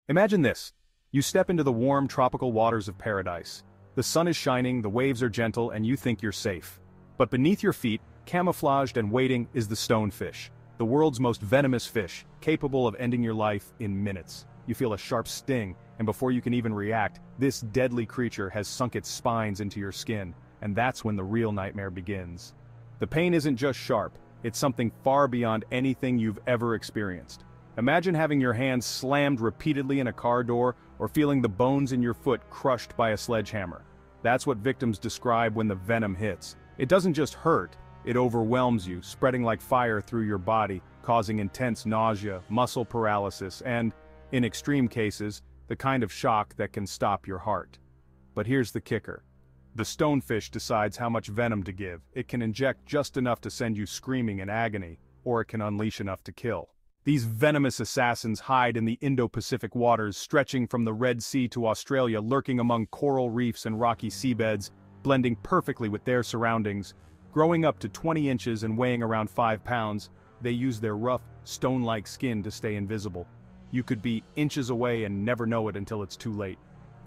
Imagine this. You step into the warm tropical waters of paradise. The sun is shining, the waves are gentle, and you think you're safe. But beneath your feet, camouflaged and waiting, is the stonefish, the world's most venomous fish, capable of ending your life in minutes. You feel a sharp sting, and before you can even react, this deadly creature has sunk its spines into your skin, and that's when the real nightmare begins. The pain isn't just sharp, it's something far beyond anything you've ever experienced. Imagine having your hands slammed repeatedly in a car door or feeling the bones in your foot crushed by a sledgehammer. That's what victims describe when the venom hits. It doesn't just hurt, it overwhelms you, spreading like fire through your body, causing intense nausea, muscle paralysis, and, in extreme cases, the kind of shock that can stop your heart. But here's the kicker. The stonefish decides how much venom to give. It can inject just enough to send you screaming in agony, or it can unleash enough to kill. These venomous assassins hide in the Indo-Pacific waters, stretching from the Red Sea to Australia, lurking among coral reefs and rocky seabeds, blending perfectly with their surroundings. Growing up to 20 inches and weighing around 5 pounds, they use their rough, stone-like skin to stay invisible. You could be inches away and never know it until it's too late.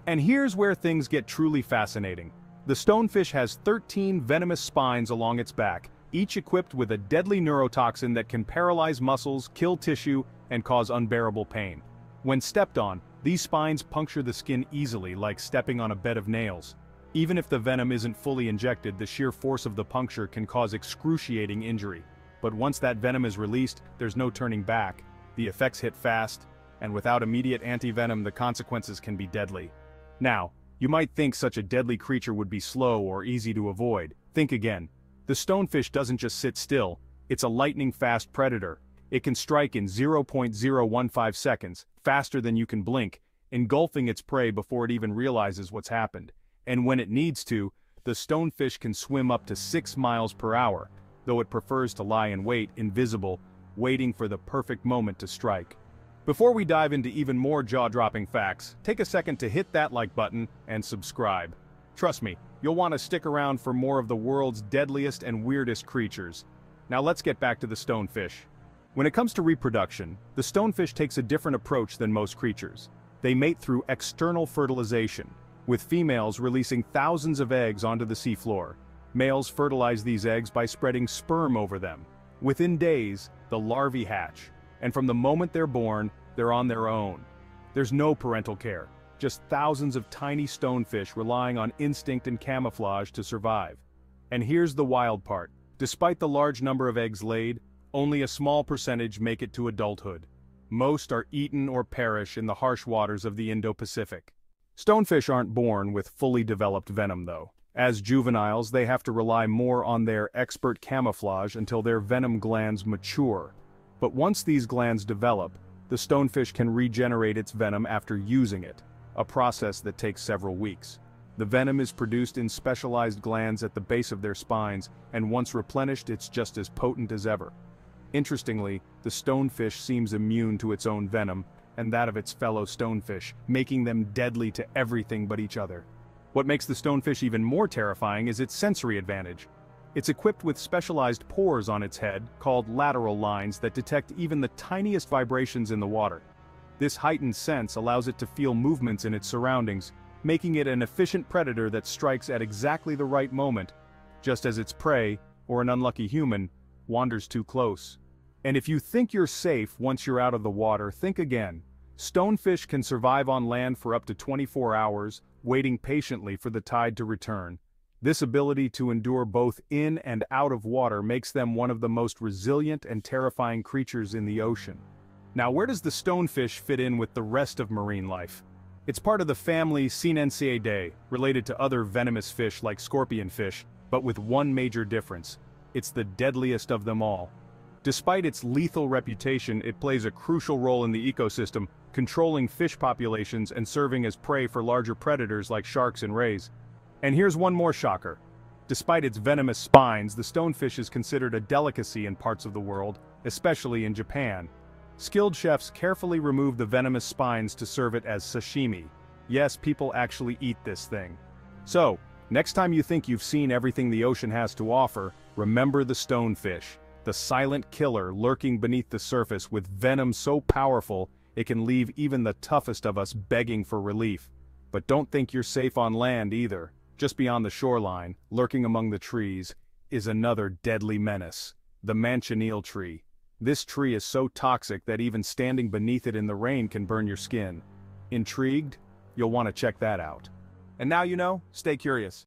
And here's where things get truly fascinating. The stonefish has 13 venomous spines along its back, each equipped with a deadly neurotoxin that can paralyze muscles, kill tissue, and cause unbearable pain. When stepped on, these spines puncture the skin easily, like stepping on a bed of nails. Even if the venom isn't fully injected, the sheer force of the puncture can cause excruciating injury. But once that venom is released, there's no turning back. The effects hit fast, and without immediate anti-venom, the consequences can be deadly. Now, you might think such a deadly creature would be slow or easy to avoid. Think again. The stonefish doesn't just sit still, it's a lightning-fast predator. It can strike in 0.015 seconds, faster than you can blink, engulfing its prey before it even realizes what's happened. And when it needs to, the stonefish can swim up to 6 miles per hour, though it prefers to lie in wait, invisible, waiting for the perfect moment to strike. Before we dive into even more jaw-dropping facts, take a second to hit that like button and subscribe. Trust me, you'll want to stick around for more of the world's deadliest and weirdest creatures. Now let's get back to the stonefish. When it comes to reproduction, the stonefish takes a different approach than most creatures. They mate through external fertilization, with females releasing thousands of eggs onto the seafloor. Males fertilize these eggs by spreading sperm over them. Within days, the larvae hatch, and from the moment they're born, they're on their own. There's no parental care. Just thousands of tiny stonefish relying on instinct and camouflage to survive. And here's the wild part. Despite the large number of eggs laid, only a small percentage make it to adulthood. Most are eaten or perish in the harsh waters of the Indo-Pacific. Stonefish aren't born with fully developed venom though. As juveniles, they have to rely more on their expert camouflage until their venom glands mature. But once these glands develop, the stonefish can regenerate its venom after using it, a process that takes several weeks. The venom is produced in specialized glands at the base of their spines, and once replenished, it's just as potent as ever. Interestingly, the stonefish seems immune to its own venom, and that of its fellow stonefish, making them deadly to everything but each other. What makes the stonefish even more terrifying is its sensory advantage. It's equipped with specialized pores on its head, called lateral lines, that detect even the tiniest vibrations in the water. This heightened sense allows it to feel movements in its surroundings, making it an efficient predator that strikes at exactly the right moment, just as its prey, or an unlucky human, wanders too close. And if you think you're safe once you're out of the water, think again. Stonefish can survive on land for up to 24 hours, waiting patiently for the tide to return. This ability to endure both in and out of water makes them one of the most resilient and terrifying creatures in the ocean. Now, where does the stonefish fit in with the rest of marine life? It's part of the family Cynensiidae, related to other venomous fish like scorpionfish, but with one major difference. It's the deadliest of them all. Despite its lethal reputation, it plays a crucial role in the ecosystem, controlling fish populations and serving as prey for larger predators like sharks and rays. And here's one more shocker. Despite its venomous spines, the stonefish is considered a delicacy in parts of the world, especially in Japan. Skilled chefs carefully remove the venomous spines to serve it as sashimi. Yes, people actually eat this thing. So, next time you think you've seen everything the ocean has to offer, remember the stonefish, the silent killer lurking beneath the surface with venom so powerful It can leave even the toughest of us begging for relief. But don't think you're safe on land either. Just beyond the shoreline, lurking among the trees, is another deadly menace, the manchineel tree. This tree is so toxic that even standing beneath it in the rain can burn your skin. Intrigued? You'll want to check that out. And now you know, stay curious.